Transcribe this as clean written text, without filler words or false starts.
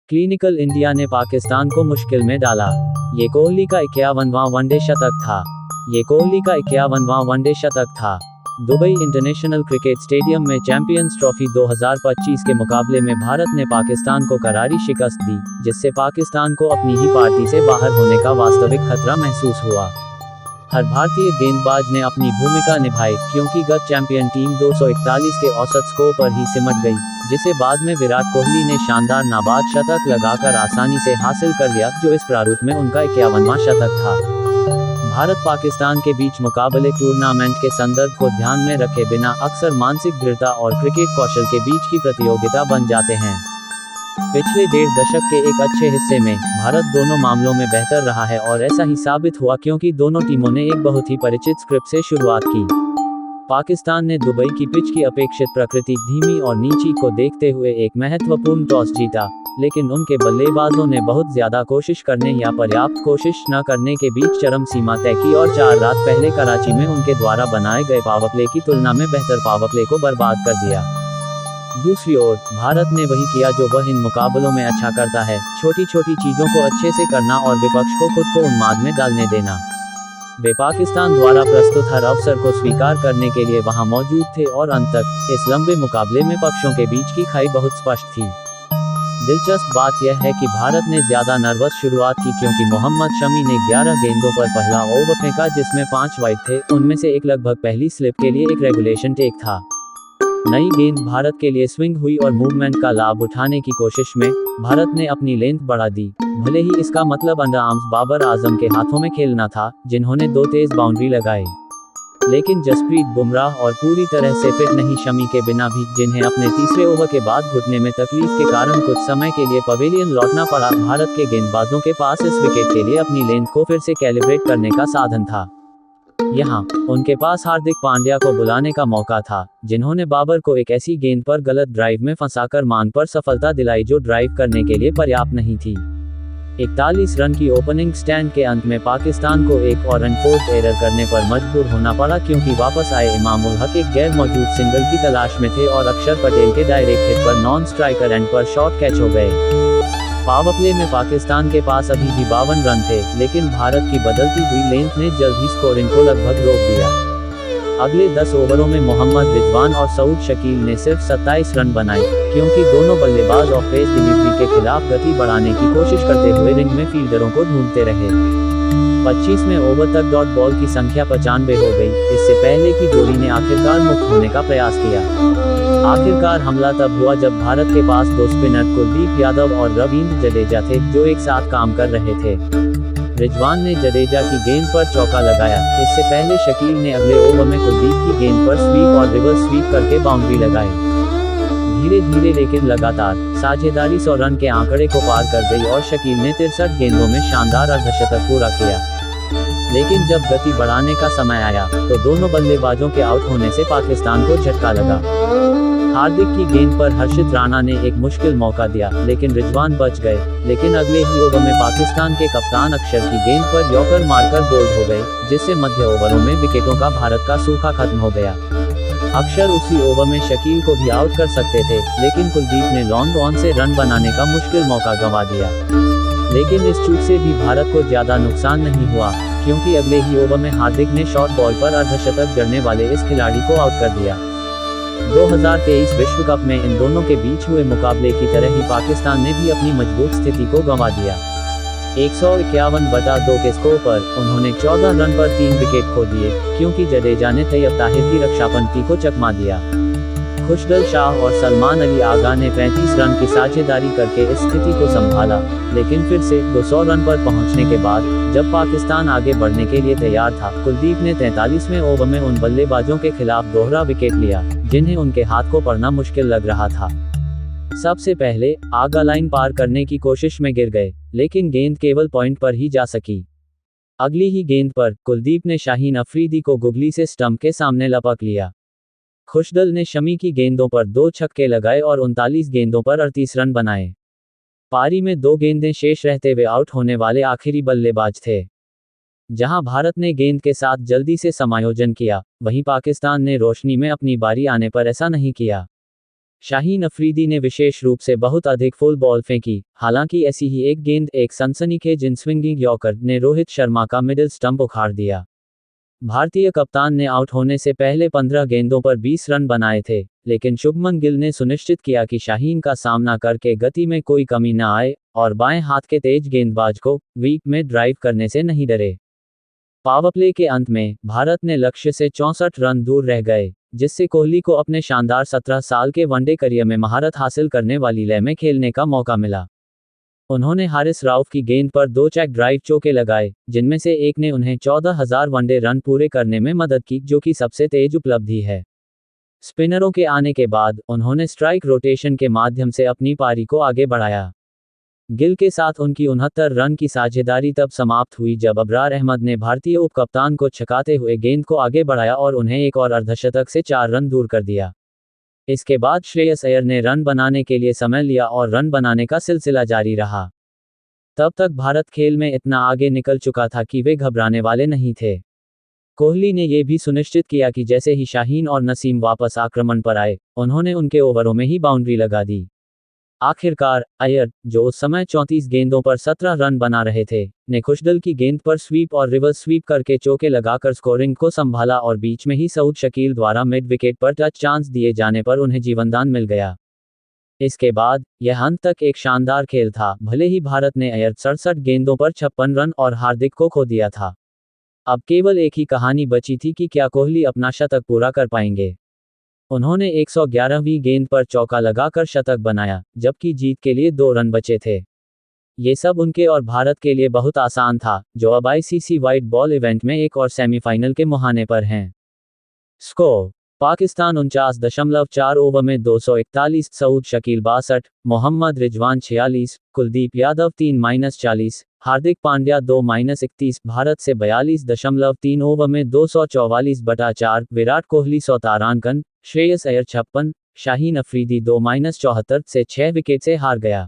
Clinical India ने पाकिस्तान को मुश्किल में डाला। ये कोहली का 51वां वनडे शतक था। दुबई इंटरनेशनल क्रिकेट स्टेडियम में चैंपियंस ट्रॉफी 2025 के मुकाबले में भारत ने पाकिस्तान को करारी शिकस्त दी, जिससे पाकिस्तान को अपनी ही पार्टी से बाहर होने का वास्तविक खतरा महसूस हुआ। हर भारतीय गेंदबाज ने अपनी भूमिका निभाई, क्योंकि गत चैंपियन टीम 241 के औसत स्कोर पर ही सिमट गई, जिसे बाद में विराट कोहली ने शानदार नाबाद शतक लगाकर आसानी से हासिल कर लिया, जो इस प्रारूप में उनका 51वां शतक था। भारत पाकिस्तान के बीच मुकाबले टूर्नामेंट के संदर्भ को ध्यान में रखे बिना अक्सर मानसिक दृढ़ता और क्रिकेट कौशल के बीच की प्रतियोगिता बन जाते हैं। पिछले 1.5 दशक के एक अच्छे हिस्से में भारत दोनों मामलों में बेहतर रहा है, और ऐसा ही साबित हुआ क्योंकि दोनों टीमों ने एक बहुत ही परिचित स्क्रिप्ट से शुरुआत की। पाकिस्तान ने दुबई की पिच की अपेक्षित प्रकृति धीमी और नीची को देखते हुए एक महत्वपूर्ण टॉस जीता, लेकिन उनके बल्लेबाजों ने बहुत ज्यादा कोशिश करने या पर्याप्त कोशिश न करने के बीच चरम सीमा तय की और 4 रात पहले कराची में उनके द्वारा बनाए गए पावरप्ले की तुलना में बेहतर पावरप्ले को बर्बाद कर दिया। दूसरी ओर भारत ने वही किया जो वह इन मुकाबलों में अच्छा करता है, छोटी छोटी चीजों को अच्छे से करना और विपक्ष को खुद को उन्माद में डालने देना। वे पाकिस्तान द्वारा प्रस्तुत हर अवसर को स्वीकार करने के लिए वहां मौजूद थे, और अंत तक इस लंबे मुकाबले में पक्षों के बीच की खाई बहुत स्पष्ट थी। दिलचस्प बात यह है कि भारत ने ज्यादा नर्वस शुरुआत की, क्योंकि मोहम्मद शमी ने 11 गेंदों पर पहला ओवर फेंका, जिसमें 5 वाइड थे, उनमें से एक लगभग पहली स्लिप के लिए एक रेगुलेशन टेक था। नई गेंद भारत के लिए स्विंग हुई और मूवमेंट का लाभ उठाने की कोशिश में भारत ने अपनी लेंथ बढ़ा दी, भले ही इसका मतलब अंडर आर्म्स बाबर आजम के हाथों में खेलना था, जिन्होंने 2 तेज बाउंड्री लगाए। लेकिन जसप्रीत बुमराह और पूरी तरह से फिट नहीं शमी के बिना भी, जिन्हें अपने तीसरे ओवर के बाद घुटने में तकलीफ के कारण कुछ समय के लिए पवेलियन लौटना पड़ा, भारत के गेंदबाजों के पास इस विकेट के लिए अपनी लेंथ को फिर से कैलिब्रेट करने का साधन था। यहाँ उनके पास हार्दिक पांड्या को बुलाने का मौका था, जिन्होंने बाबर को एक ऐसी गेंद पर गलत ड्राइव में फंसाकर मान पर सफलता दिलाई जो ड्राइव करने के लिए पर्याप्त नहीं थी। 41 रन की ओपनिंग स्टैंड के अंत में पाकिस्तान को एक और अनफोर्स्ड एरर करने पर मजबूर होना पड़ा, क्योंकि वापस आए इमाम उल हक एक गैर मौजूद सिंगल की तलाश में थे और अक्षर पटेल के डायरेक्ट हिट पर नॉन स्ट्राइकर एंड पर शॉट कैच हो गए। पावरप्ले में पाकिस्तान के पास अभी भी 52 रन थे, लेकिन भारत की बदलती हुई लेंथ ने जल्द ही स्कोरिंग को लगभग रोक दिया। अगले 10 ओवरों में मोहम्मद रिजवान और सऊद शकील ने सिर्फ 27 रन बनाए, क्योंकि दोनों बल्लेबाज ऑफ पेस डिलीवरी के खिलाफ गति बढ़ाने की कोशिश करते हुए रिंग में फील्डरों को ढूंढते रहे। 25वें ओवर तक डॉट बॉल की संख्या 95 हो गई, इससे पहले कि जोड़ी ने आखिरकार मुक्त होने का प्रयास किया। आखिरकार हमला तब हुआ जब भारत के पास 2 स्पिनर कुलदीप यादव और रवींद्र जडेजा थे, जो एक साथ काम कर रहे थे। रिजवान ने जडेजा की गेंद पर चौका लगाया, इससे पहले शकील ने अगले ओवर में कुलदीप की गेंद पर स्वीप और रिवर्स स्वीप करके बाउंड्री लगाई। धीरे धीरे लेकिन लगातार साझेदारी 100 रन के आंकड़े को पार कर गई और शकील ने 63 गेंदों में शानदार अर्धशतक पूरा किया। लेकिन जब गति बढ़ाने का समय आया, तो दोनों बल्लेबाजों के आउट होने से पाकिस्तान को झटका लगा। हार्दिक की गेंद पर हर्षित राणा ने एक मुश्किल मौका दिया, लेकिन रिजवान बच गए। लेकिन अगले ही ओवर में पाकिस्तान के कप्तान अक्षर की गेंद पर यॉर्कर मारकर बोल्ड हो गए, जिससे मध्य ओवरों में विकेटों का भारत का सूखा खत्म हो गया। अक्षर उसी ओवर में शकील को भी आउट कर सकते थे, लेकिन कुलदीप ने लॉन्ग ऑन से रन बनाने का मुश्किल मौका गंवा दिया। लेकिन इस चूक से भी भारत को ज्यादा नुकसान नहीं हुआ, क्योंकि अगले ही ओवर में हार्दिक ने शॉर्ट बॉल पर अर्धशतक जड़ने वाले इस खिलाड़ी को आउट कर दिया। 2023 विश्व कप में इन दोनों के बीच हुए मुकाबले की तरह ही पाकिस्तान ने भी अपनी मजबूत स्थिति को गंवा दिया। 151/2 के स्कोर पर उन्होंने 14 रन पर 3 विकेट खो दिए, क्योंकि जडेजा ने तैयब ताहिर की रक्षापंक्ति को चकमा दिया। खुशदल शाह और सलमान अली आगा ने 35 रन की साझेदारी करके इस स्थिति को संभाला, लेकिन फिर से 200 रन पर पहुंचने के बाद जब पाकिस्तान आगे बढ़ने के लिए तैयार था, कुलदीप ने 43वें ओवर में उन बल्लेबाजों के खिलाफ दोहरा विकेट लिया, जिन्हें उनके हाथ को पड़ना मुश्किल लग रहा था। सबसे पहले आगा लाइन पार करने की कोशिश में गिर गए, लेकिन गेंद केवल पॉइंट पर ही जा सकी। अगली ही गेंद पर कुलदीप ने शाहीन अफरीदी को गुगली से स्टंप के सामने लपक लिया। खुशदल ने शमी की गेंदों पर 2 छक्के लगाए और 39 गेंदों पर 38 रन बनाए। पारी में 2 गेंदें शेष रहते हुए आउट होने वाले आखिरी बल्लेबाज थे। जहां भारत ने गेंद के साथ जल्दी से समायोजन किया, वहीं पाकिस्तान ने रोशनी में अपनी बारी आने पर ऐसा नहीं किया। शाहीन अफरीदी ने विशेष रूप से बहुत अधिक फुल बॉल फेंकी, हालांकि ऐसी ही एक गेंद एक सनसनीखेज इन स्विंगिंग यॉर्कर ने रोहित शर्मा का मिडिल स्टंप उखाड़ दिया। भारतीय कप्तान ने आउट होने से पहले 15 गेंदों पर 20 रन बनाए थे, लेकिन शुभमन गिल ने सुनिश्चित किया कि शाहीन का सामना करके गति में कोई कमी न आए और बाएं हाथ के तेज गेंदबाज को वीक में ड्राइव करने से नहीं डरे। पावरप्ले के अंत में भारत ने लक्ष्य से 64 रन दूर रह गए, जिससे कोहली को अपने शानदार 17 साल के वनडे करियर में महारत हासिल करने वाली लय में खेलने का मौका मिला। उन्होंने हारिस राउफ की गेंद पर 2 चेक ड्राइव चौके लगाए, जिनमें से एक ने उन्हें 14,000 वनडे रन पूरे करने में मदद की, जो कि सबसे तेज उपलब्धि है। स्पिनरों के आने के बाद उन्होंने स्ट्राइक रोटेशन के माध्यम से अपनी पारी को आगे बढ़ाया। गिल के साथ उनकी 69 रन की साझेदारी तब समाप्त हुई जब अबरार अहमद ने भारतीय उपकप्तान को छकाते हुए गेंद को आगे बढ़ाया और उन्हें एक और अर्धशतक से 4 रन दूर कर दिया। इसके बाद श्रेयस अय्यर ने रन बनाने के लिए समय लिया और रन बनाने का सिलसिला जारी रहा। तब तक भारत खेल में इतना आगे निकल चुका था कि वे घबराने वाले नहीं थे। कोहली ने यह भी सुनिश्चित किया कि जैसे ही शाहीन और नसीम वापस आक्रमण पर आए, उन्होंने उनके ओवरों में ही बाउंड्री लगा दी। आखिरकार अय्यर, जो उस समय 34 गेंदों पर 17 रन बना रहे थे, ने खुशदल की गेंद पर स्वीप और रिवर्स स्वीप करके चौके लगाकर स्कोरिंग को संभाला और बीच में ही सऊद शकील द्वारा मिड विकेट पर टच चांस दिए जाने पर उन्हें जीवनदान मिल गया। इसके बाद यह अंत तक एक शानदार खेल था, भले ही भारत ने अय्यर 67 गेंदों पर 56 रन और हार्दिक को खो दिया था। अब केवल एक ही कहानी बची थी कि क्या कोहली अपना शतक पूरा कर पाएंगे। उन्होंने 111वीं गेंद पर चौका लगाकर शतक बनाया, जबकि जीत के लिए 2 रन बचे थे। ये सब उनके और भारत के लिए बहुत आसान था, जो अब आईसीसी वाइट बॉल इवेंट में एक और सेमीफाइनल के मुहाने पर हैं। स्कोर: पाकिस्तान 49.4 ओवर में 241, सऊद शकील 62, मोहम्मद रिजवान 46, कुलदीप यादव 3-40, हार्दिक पांड्या 2-31। भारत से 42.3 ओवर में 244/4, विराट कोहली 100 श्रेयस अय्यर 56, शाहीन अफरीदी 2-74 से 6 विकेट से हार गया।